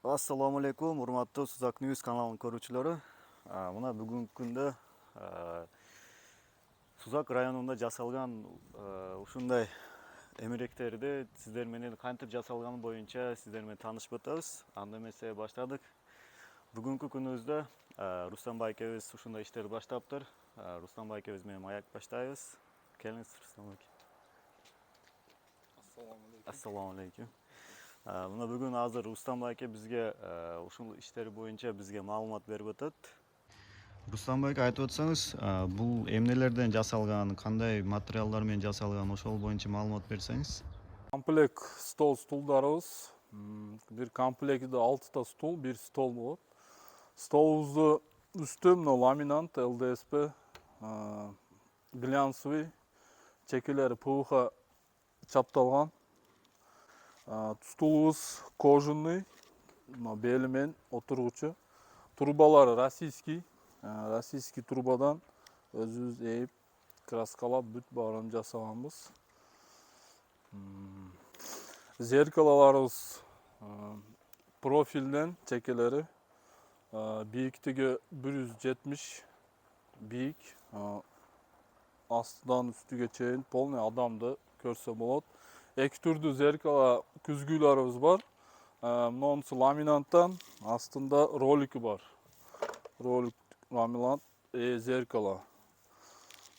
Assalomu alaykum, hurmatli Suzak News kanalının ko'ruvchilari. Mana bugungi kunda Suzak rayonunda jasalgan ушундай эмеректерди сиздер менен кантип жасалганы боюнча сиздер менен таанышып өтөбүз. Анда эмесе баштадык. Бүгүнкү күнүбүздө Рустам байкебиз ушундай иштерди баштаптыр. Рустам байкебиз менен аяк баштайбыз. Келиңиз, Рустам байке. Assalomu alaykum. Мына бүгүн азыр Рустам байке бизге ушул иштер боюнча бизге маалымат берип өтөт. Рустам байке, айтып өтсөңүз, бул эмнелерден жасалган, кандай материалдар менен жасалган, ошол боюнча маалымат берсеңиз. Комплект стулдарыбыз. Бир комплектте 6 стул, бир стол болот. Столубузду үстү мына ламинант, ЛДСП, глянцевый, чекелери ПВХ чапталган. Стулубуз кожаный, бели менен отургучу. Трубалары российский трубадан өзүбүз эйип, краскалап, бүт баарын жасаганбыз. Зеркалаларыбыз профилден чекелери, бийиктиги 170 бийик, астынан үстүгө чейин полный адамды көрсө болот. Эки түрдүү зеркала күзгүлөрүбүз бар. Монусу ламинанттан, астында ролики бар. Ролик, ламинант, зеркала.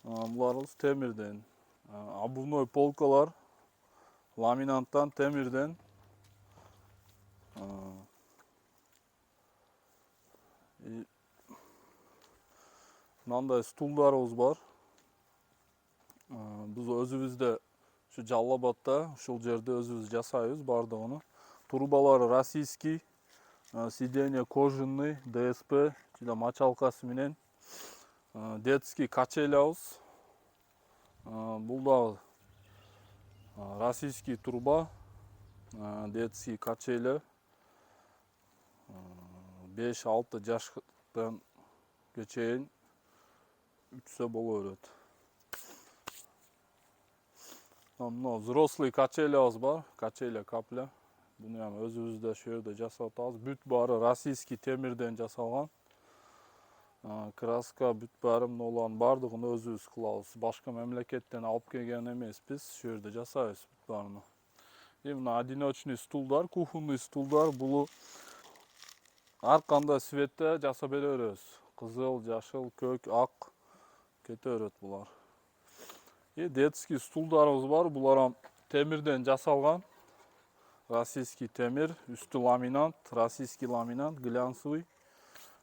Буларыбыз темирден. Обувной полкалар ламинанттан, темирден. Мындай стулдарыбыз бар. Биз өзүбүздө ушу Жалал Абадта, ушул жерде өзүбүз жасайбыз бардыгын. Трубалары российский, сиденье кожаный, ДСП, мочалкасы менен. Детский качелябыз. Бул дагы российский труба, детский качеля. 5-6 жаштан чейин үтсө боло берет. Мына взрослый качелябыз бар, качеля капля. Буну өзүбүздө ошол жерде жасап атабыз. Бүт баары российский темирден жасалган. Краска бүт баары мыналардын бардыгын өзүбүз кылабыз. Башка мамлекеттен алып келген эмеспиз, ошол жерде жасайбыз бүт баарыны. Мына одиночный стулдар, кухонный стулдар, бул ар кандай цветте жасап бере беребиз. Кызыл, жашыл, көк, ак кете берет булар. Детский стулдарыбыз бар, булар темирден жасалган. Российский темир, үстү ламинант, российский ламинант, глянцевый.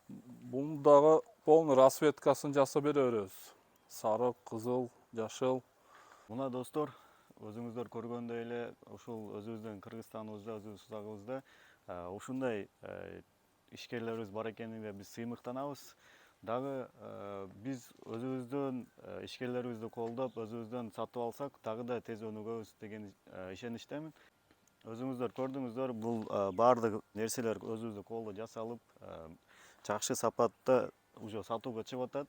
Бул дагы полный расцветкасын жасап бере беребиз. Сары, кызыл, жашыл. Мына достор, өзүңүздөр көргөндөй эле ушул өзүбүздүн Кыргызстаныбызда, өзүбүздүн Сузагыбызда ушундай ишкерлерибиз бар экенине биз сыймыктанабыз. Дагы биз өзүбүздүн ишкерлерибизди колдоп, өзүбүздөн сатып алсак, дагы да тез өнүгөбүз деген ишеничтемин. Өзүңүздөр көрдүңүздөр, бул баардык нерселер өзүбүздүн колдо жасалып, жакшы сапатта уже сатууга чыгып атат.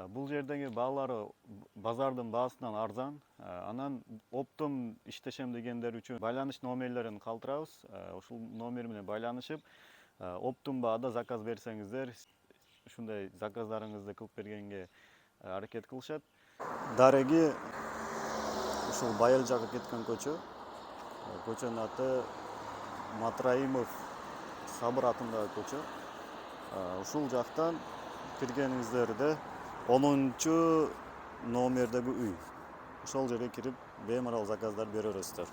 Бул жердеги баалары базардын баасынан арзан. Анан оптом иштешем дегендер үчүн байланыш номерлерин калтырабыз. Ушул номер менен байланышып, оптом баада заказ берсеңиздер, ушундай заказдарыңызды кылып бергенге аракет кылышат. Дареги ушул Байел жакка кеткен көчө. Көчөнүн аты Матраимов Сабыр атындагы көчө. Ушул жактан киргениңиздерде 10-номердеги үй. Ошол жерге кирип беймарал заказдар бере бересиздер.